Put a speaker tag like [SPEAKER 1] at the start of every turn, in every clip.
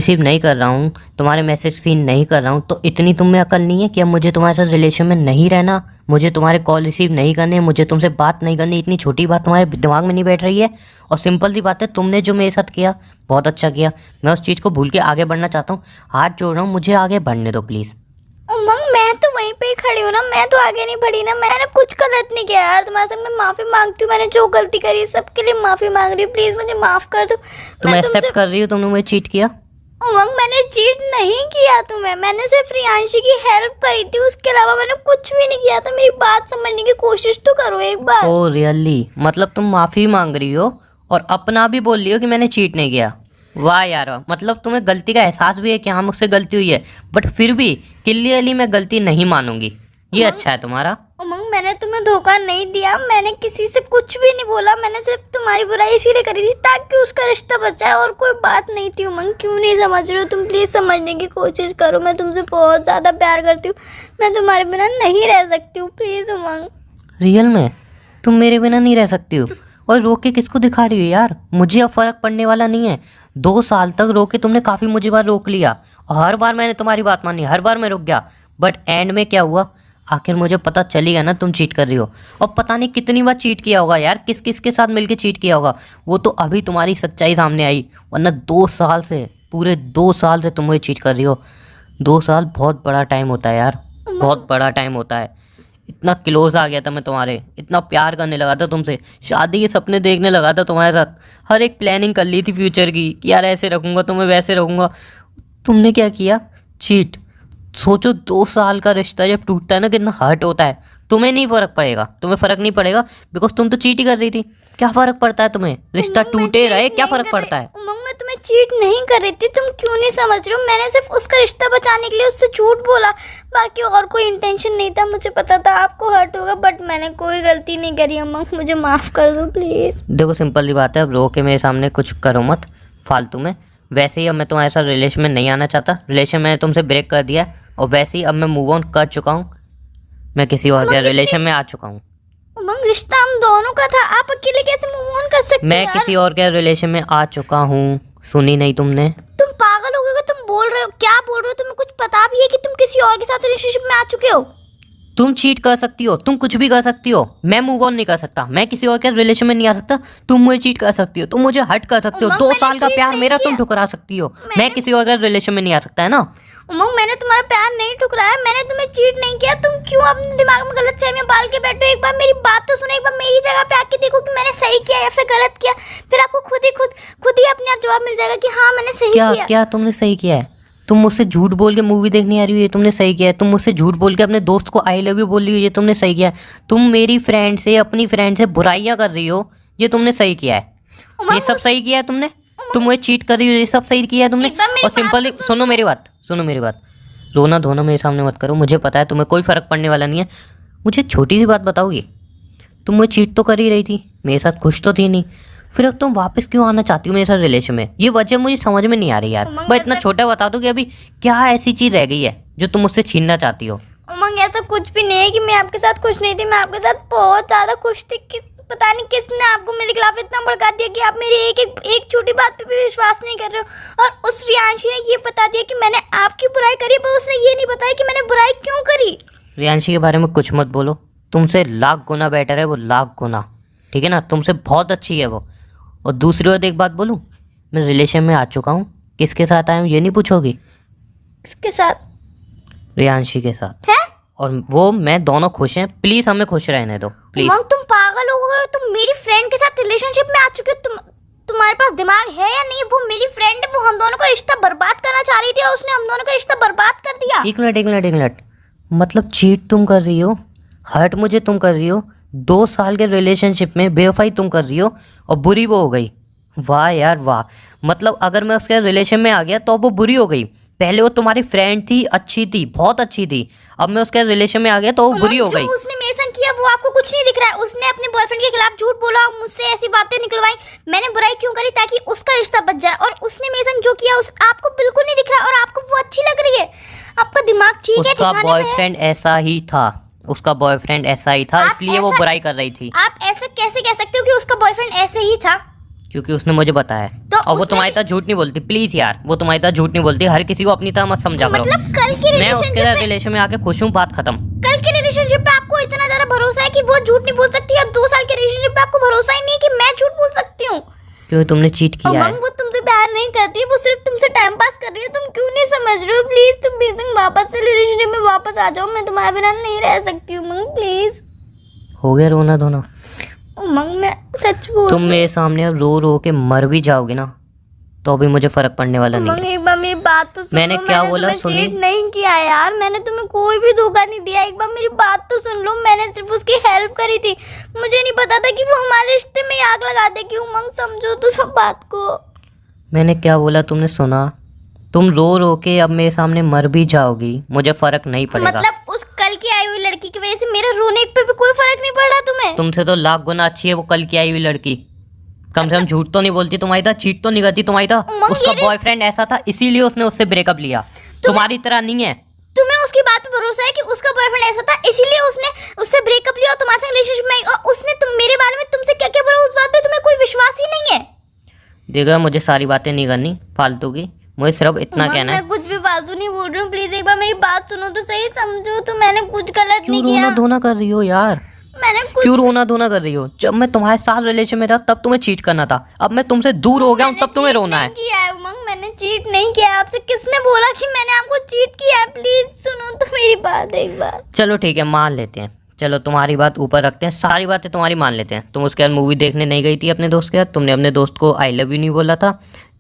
[SPEAKER 1] Receive नहीं कर रहा हूँ, तुम्हारे मैसेज सीन नहीं कर रहा हूँ, तो इतनी तुम में अकल नहीं है कि अब मुझे तुम्हारे साथ रिलेशन में नहीं रहना, मुझे तुम्हारे कॉल रिसीव नहीं करने, मुझे तुमसे बात नहीं करनी। इतनी छोटी बात तुम्हारे दिमाग में नहीं बैठ रही है? और सिंपल सी बात है, तुमने जो मेरे साथ किया बहुत अच्छा किया, मैं उस चीज़ को भूल के आगे बढ़ना चाहता हूँ। हाथ जोड़ रहा हूँ, मुझे आगे बढ़ने दो प्लीज़।
[SPEAKER 2] उमंग, मैं तो वहीं पे ही खड़ी हूँ ना, मैं तो आगे नहीं बढ़ी ना। मैंने कुछ गलत नहीं किया यार, तुम्हारे साथ मैं माफ़ी मांगती हूँ। मैंने जो गलती करी सबके लिए माफ़ी मांग रही हूँ, प्लीज़ मुझे माफ़ कर दो।
[SPEAKER 1] तुम एक्सेप्ट कर रही हो तुमने मुझे चीट किया?
[SPEAKER 2] उमंग, मैंने चीट नहीं किया तुम्हें, मैंने सिर्फ रियांशी की हेल्प करी थी, उसके अलावा मैंने कुछ भी नहीं किया था। मेरी बात समझने की कोशिश तो करो एक बार।
[SPEAKER 1] Oh really? मतलब तुम माफ़ी मांग रही हो और अपना भी बोल रही हो कि मैंने चीट नहीं किया? वाह यार वाह। मतलब तुम्हें गलती का एहसास भी है कि हाँ मुझसे गलती हुई है, बट फिर भी क्लियरली मैं गलती नहीं मानूंगी। ये अच्छा है तुम्हारा।
[SPEAKER 2] उमंग, मैंने तुम्हें धोखा नहीं दिया, मैंने किसी से कुछ भी नहीं बोला, मैंने सिर्फ तुम्हारी बुराई इसीलिए करी थी ताकि उसका रिश्ता बच जाए, और कोई बात नहीं थी। उमंग, क्यों नहीं समझ रहे हो तुम? प्लीज़ समझने की कोशिश करो, मैं तुमसे बहुत ज़्यादा प्यार करती हूँ, मैं तुम्हारे बिना नहीं रह सकती हूँ, प्लीज़ उमंग।
[SPEAKER 1] रियल में तुम मेरे बिना नहीं रह सकती हो? और रोक के किसको दिखा रही हो यार? मुझे अब फ़र्क पड़ने वाला नहीं है। 2 साल तक रोक के तुमने काफ़ी मुझे बार रोक लिया और हर बार मैंने तुम्हारी बात मानी, हर बार मैं रुक गया, बट एंड में क्या हुआ? आखिर मुझे पता चल ही गया ना तुम चीट कर रही हो। और पता नहीं कितनी बार चीट किया होगा यार, किस किस के साथ मिलके चीट किया होगा, वो तो अभी तुम्हारी सच्चाई सामने आई। वरना 2 साल से, पूरे 2 साल से तुम मुझे चीट कर रही हो। 2 साल बहुत बड़ा टाइम होता है यार, बहुत बड़ा टाइम होता है। इतना क्लोज आ गया था मैं तुम्हारे, इतना प्यार करने लगा था तुमसे, शादी के सपने देखने लगा था तुम्हारे साथ, हर एक प्लानिंग कर ली थी फ्यूचर की कि यार ऐसे रखूँगा तुम्हें, वैसे रखूँगा। तुमने क्या किया? चीट। सोचो 2 साल का रिश्ता जब टूटता है ना कितना हर्ट होता है। तुम्हें नहीं फ़र्क पड़ेगा, तुम्हें फ़र्क नहीं पड़ेगा बिकॉज तुम तो चीट ही कर रही थी। क्या फ़र्क पड़ता है तुम्हें? रिश्ता टूटे रहे, क्या फ़र्क पड़ता है?
[SPEAKER 2] उमंग, मैं तुम्हें चीट नहीं कर रही थी, तुम क्यों नहीं समझ रहे हो? मैंने सिर्फ उसका रिश्ता बचाने के लिए उससे झूठ बोला, बाकी और कोई इंटेंशन नहीं था। मुझे पता था आपको हर्ट होगा, बट मैंने कोई गलती नहीं करी। उमंग, मुझे माफ़ कर दो प्लीज़।
[SPEAKER 1] देखो सिंपल सी बात है, अब रो के मेरे सामने कुछ करो मत फालतू में। वैसे ही अब मैं तुम्हारे साथ रिलेशन में नहीं आना चाहता, रिलेशन मैंने तुमसे ब्रेक कर दिया है, और वैसे ही अब मैं मूव ऑन कर चुका हूँ, मैं किसी और के रिलेशन में आ चुका हूँ।
[SPEAKER 2] उमंग, रिश्ता हम दोनों का था, आप अकेले कैसे मूव ऑन कर सकते
[SPEAKER 1] मैं किसी और के रिलेशन में आ चुका हूँ। सुनी नहीं तुमने?
[SPEAKER 2] तुम पागल हो गए, तुम बोल रहे हो, क्या बोल रहे हो? तुम्हें कुछ पता भी है कि तुम किसी और के साथ रिलेशनशिप में आ चुके हो?
[SPEAKER 1] तुम चीट कर सकती हो, तुम कुछ भी कर सकती हो, मैं मूव ऑन नहीं कर सकता, मैं किसी और के रिलेशन में नहीं आ सकता। तुम मुझे चीट कर सकती हो, तुम मुझे हर्ट कर सकती हो, 2 साल का प्यार मेरा तुम ठुकरा सकती हो, मैं किसी और के रिलेशन में नहीं आ सकता, है ना?
[SPEAKER 2] उमंग, मैंने तुम्हारा प्यार नहीं ठुकराया, मैंने तुम्हें चीट नहीं किया। तुम क्यों अपने दिमाग में गलत फहमियां पाल के बैठे हो? एक बार मेरी बात तो सुनो, एक बार मेरी जगह पे आके देखो कि मैंने सही किया या फिर गलत किया, फिर आपको खुद ही अपने आप जवाब मिल जाएगा कि हाँ मैंने सही किया।
[SPEAKER 1] क्या तुमने सही किया है? तुम मुझसे झूठ बोल के मूवी देखने आ रही हो, ये तुमने सही किया है। तुम मुझसे झूठ बोल के अपने दोस्त को आई लव यू बोल रही हो, ये तुमने सही किया है। तुम मेरी फ्रेंड से, अपनी फ्रेंड से बुराइयां कर रही हो, ये तुमने सही किया है। ये सब सही किया है तुमने। तुम मुझे चीट कर रही हो, ये सब सही किया है तुमने। और सिंपली सुनो मेरी बात, रोना धोना मेरे सामने मत करो, मुझे पता है तुम्हें कोई फ़र्क पड़ने वाला नहीं है। मुझे छोटी सी बात बताओगी? तुम मुझे चीट तो कर ही रही थी, मेरे साथ खुश तो थी नहीं, फिर अब तुम वापस क्यों आना चाहती हो मेरे साथ रिलेशन में? ये वजह मुझे समझ में नहीं आ रही यार। बस इतना छोटा बता दो कि अभी क्या ऐसी चीज़ रह गई है जो तुम मुझसे छीनना चाहती हो?
[SPEAKER 2] उमंग, ऐसा कुछ भी नहीं है कि मैं आपके साथ खुश नहीं थी, मैं आपके साथ बहुत ज़्यादा खुश थी। पता नहीं किसने आपको मेरे खिलाफ इतना भड़का दिया कि आप मेरी एक छोटी बात पे भी विश्वास नहीं कर रहे हो। और उस रियांशी ने ये बता दिया कि मैंने आपकी बुराई करी, पर उसने ये नहीं बताया कि मैंने बुराई क्यों करी।
[SPEAKER 1] रियांशी के बारे में कुछ मत बोलो, तुमसे लाख गुना बेटर है वो, लाख गुना, ठीक है ना? तुमसे बहुत अच्छी है वो। और दूसरी बात, एक बात बोलूँ, मैं रिलेशन में आ चुका हूँ। किसके साथ आया हूँ ये नहीं पूछोगी?
[SPEAKER 2] किसके साथ?
[SPEAKER 1] रियांशी के साथ
[SPEAKER 2] है?
[SPEAKER 1] और वो मैं दोनों खुश हैं, प्लीज़ हमें खुश रहने दो प्लीज़।
[SPEAKER 2] उमंग, तुम पागल हो गए, तुम मेरी फ्रेंड के साथ रिलेशनशिप में आ चुके हो। तुम्हारे पास दिमाग है या नहीं? वो मेरी फ्रेंड है, वो हम दोनों का रिश्ता बर्बाद करना चाह रही थी और उसने हम दोनों का रिश्ता बर्बाद कर दिया।
[SPEAKER 1] एक मिनट, मतलब चीट तुम कर रही हो, हर्ट मुझे तुम कर रही हो, 2 साल के रिलेशनशिप में बेवफाई तुम कर रही हो, और बुरी वो हो गई। वाह यार वाह। मतलब अगर मैं उसके रिलेशन में आ गया तो वो बुरी हो गई। पहले वो तुम्हारी फ्रेंड थी, अच्छी थी, बहुत अच्छी थी, अब मैं उसके रिलेशन में आ गया तो वो बुरी हो गई।
[SPEAKER 2] उसने मेरे संग किया वो आपको कुछ नहीं दिख रहा है? उसने अपने बॉयफ्रेंड के खिलाफ झूठ बोला, मुझसे ऐसी बातें निकलवाई। मैंने बुराई क्यों करी? ताकि उसका रिश्ता बच जाए। और उसने मेरे संग जो किया उस आपको बिल्कुल नहीं दिख रहा, और आपको वो अच्छी लग रही है। आपका दिमाग ठीक है?
[SPEAKER 1] उसका बॉयफ्रेंड ऐसा ही था, उसका बॉयफ्रेंड ऐसा ही था, इसलिए वो बुराई कर रही थी।
[SPEAKER 2] आप ऐसा कैसे कह सकते हो कि उसका बॉयफ्रेंड ऐसे ही था?
[SPEAKER 1] क्योंकि उसने मुझे बताया
[SPEAKER 2] तो
[SPEAKER 1] और वो
[SPEAKER 2] उसने
[SPEAKER 1] तुम्हारी तरह झूठ नहीं बोलती। प्लीज यार, वो तुम्हारी तरह झूठ नहीं बोलती। हर किसी को अपनी तरह मत समझा करो।
[SPEAKER 2] मतलब कल के
[SPEAKER 1] मैं उसके
[SPEAKER 2] रिलेशनशिप
[SPEAKER 1] साथ रिलेशन में आके खुश हूँ, बात खत्म।
[SPEAKER 2] कल के रिलेशनशिप पे आपको इतना ज्यादा भरोसा है कि वो झूठ नहीं बोल सकती, और 2 साल के रिलेशनशिप पे आपको भरोसा ही नहीं है कि मैं झूठ बोल सकती हूँ।
[SPEAKER 1] क्योंकि तुमने चीट किया है।
[SPEAKER 2] उमंग, वो तुमसे प्यार नहीं करती, वो सिर्फ तुमसे टाइम पास कर रही है। तुम क्यों नहीं समझ रहे हो? प्लीज तुम बेसिंग वापस से रिलेशनशिप में वापस आ जाओ। मैं तुम्हारे बिना नहीं रह सकती उमंग, प्लीज।
[SPEAKER 1] हो गया रोना धोना?
[SPEAKER 2] उमंग, मैं सच बोल
[SPEAKER 1] तुम मेरे सामने अब रो रो के मर भी जाओगे ना तो भी मुझे फर्क पड़ने वाला नहीं
[SPEAKER 2] उमंग,
[SPEAKER 1] है।
[SPEAKER 2] एक बार मेरी बात तो सुन
[SPEAKER 1] मैंने
[SPEAKER 2] लो।
[SPEAKER 1] क्या
[SPEAKER 2] मैंने
[SPEAKER 1] बोला?
[SPEAKER 2] तुम्हें
[SPEAKER 1] सुनी?
[SPEAKER 2] चीट नहीं किया यार, मैंने तुम्हें कोई भी धोखा नहीं दिया। एक बार मेरी बात तो सुन लो। मैंने सिर्फ उसकी हेल्प करी थी। मुझे नहीं पता था कि वो हमारे रिश्ते में आग लगा देगी। उमंग, समझो तो सब बात को।
[SPEAKER 1] मैंने क्या बोला तुमने सुना? तुम रो रो के अब मेरे सामने मर भी जाओगी, मुझे फर्क नहीं पड़ेगा।
[SPEAKER 2] मतलब उस कल की आई हुई लड़की की वजह से मेरे रोने पे भी कोई फर्क नहीं पड़ रहा तुम्हें?
[SPEAKER 1] तुमसे तो लाख गुना अच्छी है वो कल की आई हुई लड़की। कम से कम झूठ तो नहीं बोलती तुम्हारी तरह, चीट तो नहीं करती तुम्हारी तरह।
[SPEAKER 2] उमंग,
[SPEAKER 1] उसका
[SPEAKER 2] ये
[SPEAKER 1] बॉयफ्रेंड ऐसा था इसीलिए उसने उससे ब्रेकअप लिया, तुम्हारी तरह नहीं है।
[SPEAKER 2] तुम्हें उसकी बात पे भरोसा है कि उसका बॉयफ्रेंड ऐसा था इसीलिए उसने उससे ब्रेकअप लिया और तुम्हारे साथ रिलेशनशिप में आई, और उसने तुम मेरे बारे में तुमसे क्या क्या बोला, उस बात पे तुम्हें कोई विश्वास ही नहीं है।
[SPEAKER 1] देखो मुझे सारी बातें नहीं करनी फालतू की, मुझे सिर्फ इतना
[SPEAKER 2] उमंग,
[SPEAKER 1] कहना है।
[SPEAKER 2] मैं कुछ भी फालतू नहीं बोल रही हूँ। प्लीज एक बार मेरी बात सुनो तो सही, समझो तो मैंने कुछ गलत
[SPEAKER 1] क्यों
[SPEAKER 2] नहीं किया।
[SPEAKER 1] रोना धोना कर रही हो यार?
[SPEAKER 2] मैंने कुछ
[SPEAKER 1] क्यों रोना धोना कर रही हो? जब मैं तुम्हारे साथ रिलेशन में था तब तुम्हें चीट करना था, अब मैं तुमसे दूर हो गया हूँ तब तुम्हें रोना है।
[SPEAKER 2] किया है उमंग, मैंने चीट नहीं किया है। आपसे किसने बोला कि मैंने आपको चीट किया है? प्लीज सुनो तो मेरी बात एक बार।
[SPEAKER 1] चलो ठीक है, मान लेते हैं। चलो तुम्हारी बात ऊपर रखते हैं, सारी बातें तुम्हारी मान लेते हैं। तुम उसके बाद मूवी देखने नहीं गई थी अपने दोस्त के साथ, तुमने अपने दोस्त को आई लव यू नहीं बोला था,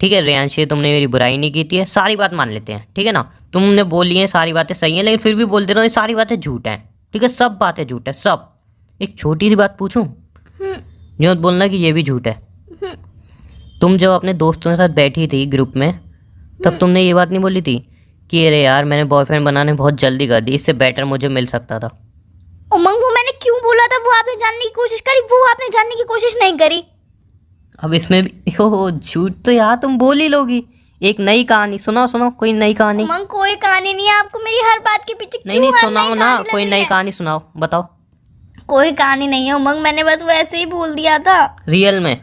[SPEAKER 1] ठीक है। रेयांशी, तुमने मेरी बुराई नहीं की थी, सारी बात मान लेते हैं, ठीक है ना। तुमने बोली है सारी बातें सही हैं, लेकिन फिर भी बोलते रहो ये सारी बातें झूठ हैं, ठीक है। सब बातें झूठ है, सब। एक छोटी सी बात पूछूं? ये मत बोलना कि ये भी झूठ है। तुम जब अपने दोस्तों के साथ बैठी थी ग्रुप में, तब तुमने ये बात नहीं बोली थी कि अरे यार मैंने बॉयफ्रेंड बनाने बहुत जल्दी कर दी, इससे बेटर मुझे मिल सकता था?
[SPEAKER 2] उमंग, वो मैंने क्यों बोला था? वो आपने जानने की कोशिश करी, वो आपने जानने की कोशिश नहीं करी।
[SPEAKER 1] अब इसमें भी हो झूठ तो यार तुम बोल ही लोगी। एक नई कहानी सुनाओ, सुनाओ कोई नई कहानी।
[SPEAKER 2] उमंग, कोई कहानी नहीं है। आपको मेरी हर बात के पीछे
[SPEAKER 1] नहीं
[SPEAKER 2] क्यों
[SPEAKER 1] नहीं
[SPEAKER 2] हर
[SPEAKER 1] सुनाओ
[SPEAKER 2] नई
[SPEAKER 1] ना,
[SPEAKER 2] कहानी
[SPEAKER 1] कोई
[SPEAKER 2] लग
[SPEAKER 1] नई
[SPEAKER 2] रही है?
[SPEAKER 1] कहानी सुनाओ, बताओ।
[SPEAKER 2] कोई कहानी नहीं है उमंग, मैंने बस वो ऐसे ही बोल दिया था।
[SPEAKER 1] रियल में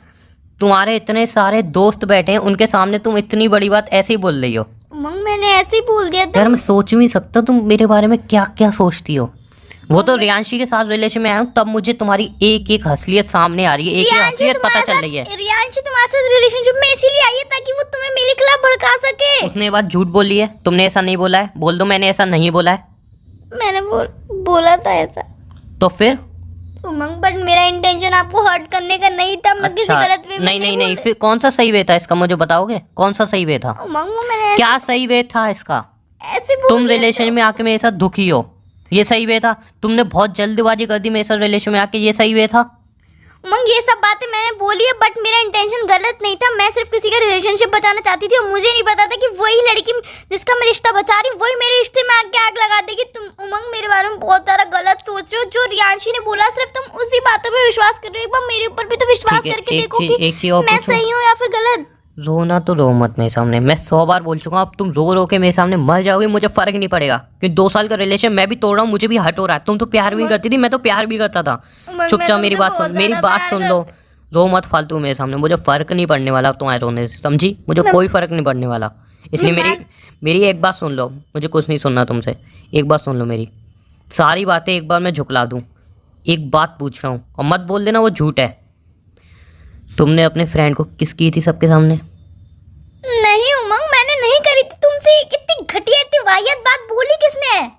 [SPEAKER 1] तुम्हारे इतने सारे दोस्त बैठे हैं, उनके सामने तुम इतनी बड़ी बात ऐसे ही बोल रही हो?
[SPEAKER 2] उमंग, मैंने ऐसे ही बोल दिया था।
[SPEAKER 1] यार मैं सोच भी नहीं सकता तुम मेरे बारे में क्या क्या सोचती हो। वो तो रियांशी के साथ रिलेशन में आया हूँ तब मुझे तुम्हारी एक एक हंसलियत सामने आ रही है, एक एक
[SPEAKER 2] रियांशी
[SPEAKER 1] हंसलियत पता
[SPEAKER 2] तुम्हारे
[SPEAKER 1] चल रही है।
[SPEAKER 2] साथ- रियांशी तुम्हारे साथ रिलेशनशिप में इसीलिए आई है ताकि वो तुम्हें मेरे खिलाफ भड़का सके।
[SPEAKER 1] उसने ये बात झूठ बोली है, तुमने ऐसा नहीं बोला है। बोल दो मैंने ऐसा नहीं बोला है।
[SPEAKER 2] मैंने बोला था ऐसा
[SPEAKER 1] तो फिर
[SPEAKER 2] उमंग, बट मेरा इंटेंशन आपको हर्ट करने का नहीं था। मैं किसी
[SPEAKER 1] अच्छा,
[SPEAKER 2] गलत वे में
[SPEAKER 1] नहीं नहीं
[SPEAKER 2] बोल
[SPEAKER 1] नहीं, फिर कौन सा सही वे था इसका, मुझे बताओगे कौन सा सही वे था?
[SPEAKER 2] उमंग, वो मैंने
[SPEAKER 1] क्या सही वे था इसका?
[SPEAKER 2] ऐसे बोल
[SPEAKER 1] तुम
[SPEAKER 2] दिया
[SPEAKER 1] रिलेशन में आके मेरे साथ दुखी हो, ये सही वे था? तुमने बहुत जल्दबाजी कर दी मेरे साथ रिलेशन में आके, ये सही वे था?
[SPEAKER 2] उमंग, ये सब बातें मैंने बोली है बट मेरा इंटेंशन गलत नहीं था। मैं सिर्फ किसी का रिलेशनशिप बचाना चाहती थी और मुझे नहीं पता था कि वही लड़की जिसका मैं रिश्ता बचा रही हूँ वही मेरे रिश्ते में आके आग लगा देगी। तुम उमंग मेरे बारे में बहुत सारा गलत सोच रहे हो। जो रियांशी ने बोला सिर्फ तुम उसी बातों पे विश्वास कर रहे हो। एक बार मेरे ऊपर भी तो विश्वास
[SPEAKER 1] ठीक है,
[SPEAKER 2] करके
[SPEAKER 1] एक
[SPEAKER 2] देखो
[SPEAKER 1] चीज-
[SPEAKER 2] कि
[SPEAKER 1] एक चीज और
[SPEAKER 2] मैं
[SPEAKER 1] पूछूं?
[SPEAKER 2] सही हूँ या फिर गलत।
[SPEAKER 1] रोना तो रो मत मेरे सामने, मैं 100 बार बोल चुका हूँ। अब तुम रो रो के मेरे सामने मर जाओगे, मुझे फर्क नहीं पड़ेगा। क्योंकि 2 साल का रिलेशन मैं भी तोड़ रहा हूँ, मुझे भी हर्ट हो रहा है। तुम तो प्यार भी करती थी, मैं तो प्यार भी करता था।
[SPEAKER 2] मैं
[SPEAKER 1] चुपचाप मेरी
[SPEAKER 2] तुमसे
[SPEAKER 1] बात सुन,
[SPEAKER 2] बहुत
[SPEAKER 1] मेरी
[SPEAKER 2] ज्यादा
[SPEAKER 1] बात
[SPEAKER 2] प्यार
[SPEAKER 1] सुन लो। रो मत फालतू मेरे सामने, मुझे फर्क नहीं पड़ने वाला तुम्हारे रोने से, समझी? मुझे कोई फर्क नहीं पड़ने वाला। इसलिए मेरी एक बात सुन लो, मुझे कुछ नहीं सुनना तुमसे। एक बात सुन लो मेरी, सारी बातें एक बार मैं झुकला दूँ। एक बात पूछ रहा हूँ और मत बोल देना वो झूठ है। तुमने अपने फ्रेंड को किस की थी सबके सामने?
[SPEAKER 2] नहीं उमंग, मैंने नहीं करी थी तुमसे। इतनी घटिया इतनी वाहियात बात बोली किसने है?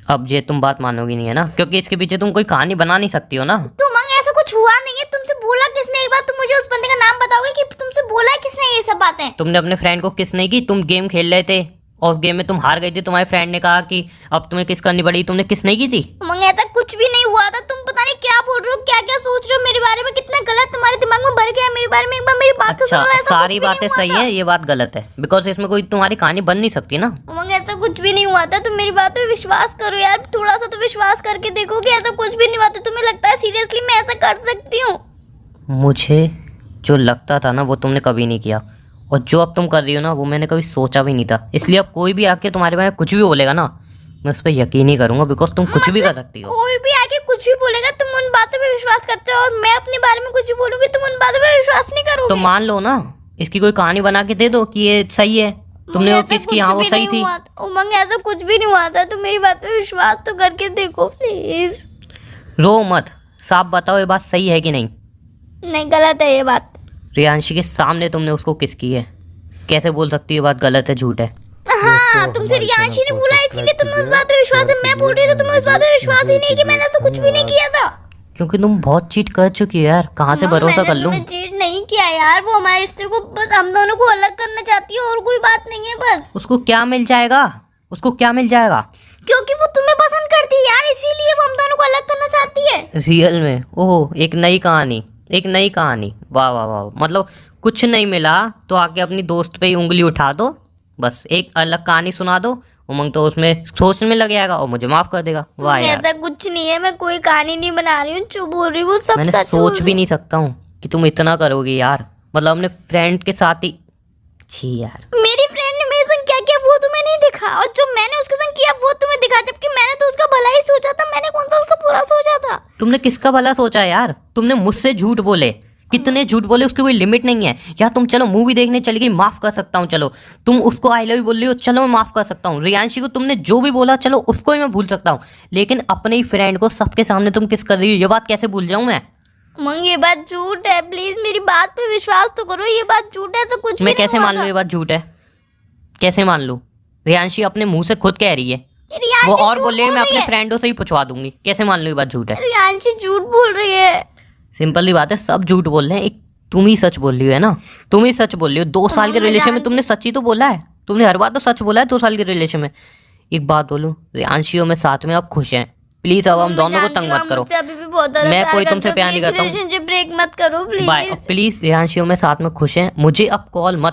[SPEAKER 1] अब ये तुम बात मानोगी नहीं है ना, क्योंकि इसके पीछे तुम कोई कहानी बना नहीं सकती हो ना।
[SPEAKER 2] तो उमंग, ऐसा कुछ हुआ नहीं है। तुमसे बोला किसने? एक बार तुम मुझे उस बंदे का नाम बताओगे कि तुमसे बोला है किसने ये सब बातें?
[SPEAKER 1] तुमने अपने फ्रेंड को किस नहीं की? तुम गेम खेल रहे थे और उस गेम में तुम हार गई थी, तुम्हारे फ्रेंड ने कहा कि अब तुम्हें किस करनी पड़ी, तुमने किस नहीं की थी?
[SPEAKER 2] उमंग, ऐसा कुछ भी नहीं हुआ था। तुम पता नहीं क्या बोल रहे हो, क्या क्या सोच रहे हो मेरे बारे में। कितना गलत तुम्हारे दिमाग में भर गया है मेरे बारे में। एक बार मेरी बात तो
[SPEAKER 1] अच्छा,
[SPEAKER 2] सुनो। ऐसा
[SPEAKER 1] सारी
[SPEAKER 2] कुछ भी
[SPEAKER 1] बातें
[SPEAKER 2] नहीं हुआ
[SPEAKER 1] सही
[SPEAKER 2] था।
[SPEAKER 1] है, ये बात गलत है, बिकॉज इसमें कोई तुम्हारी कहानी बन नहीं सकती ना।
[SPEAKER 2] उमंग, ऐसा कुछ भी नहीं हुआ था। तुम मेरी बात पे विश्वास करो यार, थोड़ा सा तो विश्वास करके देखो कि ऐसा कुछ भी नहीं हुआ। तो तुम्हें लगता है सीरियसली मैं ऐसा कर सकती हूँ?
[SPEAKER 1] मुझे जो लगता था ना वो तुमने कभी नहीं किया, और जो अब तुम कर रही हो ना वो मैंने कभी सोचा भी नहीं था। इसलिए अब कोई भी आके तुम्हारे बारे में कुछ भी बोलेगा ना, मैं उस पर यकीन नहीं करूंगा, बिकॉज तुम कुछ भी कर सकती हो।
[SPEAKER 2] कोई भी आके कुछ कुछ भी बोलेगा तुम उन बातों पे विश्वास करते हो, और मैं अपने बारे में कुछ भी बोलूंगी तुम उन बातों पे विश्वास नहीं करोगे।
[SPEAKER 1] तो मान लो ना, इसकी कोई कहानी बना के दे दो कि ये सही है, तुमने वो
[SPEAKER 2] ऐसा
[SPEAKER 1] किस की,
[SPEAKER 2] कुछ
[SPEAKER 1] हाँ वो
[SPEAKER 2] भी
[SPEAKER 1] सही
[SPEAKER 2] नहीं
[SPEAKER 1] थी।
[SPEAKER 2] हुआ था। उमंग ऐसा कुछ भी नहीं हुआ था, तुम मेरी बात पे विश्वास तो करके देखो प्लीज।
[SPEAKER 1] रो मत, साफ बताओ ये बात सही है कि नहीं।
[SPEAKER 2] नहीं, गलत है ये बात।
[SPEAKER 1] रियांशी के सामने तुमने उसको किस की है, कैसे बोल सकती है ये बात गलत है, झूठ है।
[SPEAKER 2] हाँ, तुमसे रियांशी ने बोला इसलिए तुम्हें उस बात पे विश्वास है। मैं बोल रही हूँ तो तुम्हें उस बात पे विश्वास ही नहीं कि मैंने ऐसा कुछ भी नहीं किया था।
[SPEAKER 1] क्योंकि तुम बहुत चीट कर चुकी हो यार, कहाँ से भरोसा कर लूं।
[SPEAKER 2] मैंने चीट नहीं किया यार, वो हमारे रिश्ते को बस हम दोनों को अलग करना चाहती है और कोई बात नहीं है बस।
[SPEAKER 1] उसको क्या मिल जाएगा, उसको क्या मिल जाएगा?
[SPEAKER 2] क्योंकि वो तुम्हें पसंद करती है यार, इसीलिए वो हम दोनों को अलग करना चाहती है।
[SPEAKER 1] रियल में? ओह, एक नई कहानी, एक नई कहानी। वाह वाह वाह, मतलब कुछ नहीं मिला तो आके अपनी दोस्त पे ही उंगली उठा दो, बस एक अलग कहानी सुना दो, उमंग तो उसमें सोचने में लग जाएगा और मुझे माफ कर देगा। वाह यार,
[SPEAKER 2] ऐसा कुछ नहीं है, मैं कोई कहानी नहीं बना रही हूँ, चुप बोल रही हूँ, सब
[SPEAKER 1] मैंने
[SPEAKER 2] सच
[SPEAKER 1] सोच भी नहीं सकता हूँ कि तुम इतना करोगी यार, मतलब अपने फ्रेंड के साथ ही। छी यार,
[SPEAKER 2] मेरी फ्रेंड ने मेरे संग क्या किया वो तुम्हें नहीं दिखा, और जो मैंने उसके संग किया वो तुम्हें दिखा, जबकि मैंने तो उसका भला ही सोचा था। मैंने कौन सा उसका बुरा सोचा था?
[SPEAKER 1] तुमने किसका भला सोचा यार? तुमने मुझसे झूठ बोले, कितने झूठ बोले, उसकी कोई लिमिट नहीं है। या तुम चलो मूवी देखने चली गई, माफ कर सकता हूँ, चलो तुम उसको आई लव यू बोल रही हो, चलो मैं माफ कर सकता हूँ। रियांशी को तुमने जो भी बोला चलो उसको ही मैं भूल सकता हूँ, लेकिन अपने ही फ्रेंड को सबके सामने तुम किस कर रही हो, ये बात कैसे भूल जाऊँ मैं?
[SPEAKER 2] मंग ये बात झूठ है, प्लीज मेरी बात पे विश्वास तो करो, ये बात झूठ है, ऐसा कुछ भी
[SPEAKER 1] मैं
[SPEAKER 2] नहीं
[SPEAKER 1] कैसे
[SPEAKER 2] हुआ
[SPEAKER 1] मान लूँ
[SPEAKER 2] था।
[SPEAKER 1] ये बात झूठ है? कैसे मान लूँ? रियांशी अपने मुंह से खुद कह रही है,
[SPEAKER 2] ये रियांशी
[SPEAKER 1] वो और
[SPEAKER 2] झूठ
[SPEAKER 1] बोल रही है
[SPEAKER 2] बोल
[SPEAKER 1] मैं
[SPEAKER 2] रही
[SPEAKER 1] अपने
[SPEAKER 2] है।
[SPEAKER 1] फ्रेंडों से ही पूछवा दूंगी। कैसे मान लूँ ये बात झूठ है?
[SPEAKER 2] रियांशी झूठ बोल रही है।
[SPEAKER 1] सिंपल सी बात है, सब झूठ बोल रहे हैं, एक तुम ही सच बोल रही हो, है ना? तुम ही सच बोल रही हो। 2 साल के
[SPEAKER 2] मैं
[SPEAKER 1] रिलेशन में
[SPEAKER 2] जानती-
[SPEAKER 1] तुमने सच ही तो बोला है, तुमने हर बात तो सच बोला है 2 साल के रिलेशन में। एक बात बोलूं, रियांशी और मैं साथ में अब खुश हैं, प्लीज अब हम दोनों को तंग मत करो।
[SPEAKER 2] अभी भी बहुत ज्यादा
[SPEAKER 1] मैं
[SPEAKER 2] प्यार
[SPEAKER 1] कोई
[SPEAKER 2] करते
[SPEAKER 1] तुमसे
[SPEAKER 2] हो,
[SPEAKER 1] प्यार नहीं
[SPEAKER 2] प्लीज
[SPEAKER 1] करता हूँ।
[SPEAKER 2] रिलेशनशिप ब्रेक मत करो
[SPEAKER 1] बाय
[SPEAKER 2] प्लीज।
[SPEAKER 1] प्लीज, रियांशी और मैं साथ में खुश हैं, मुझे अब कॉल मत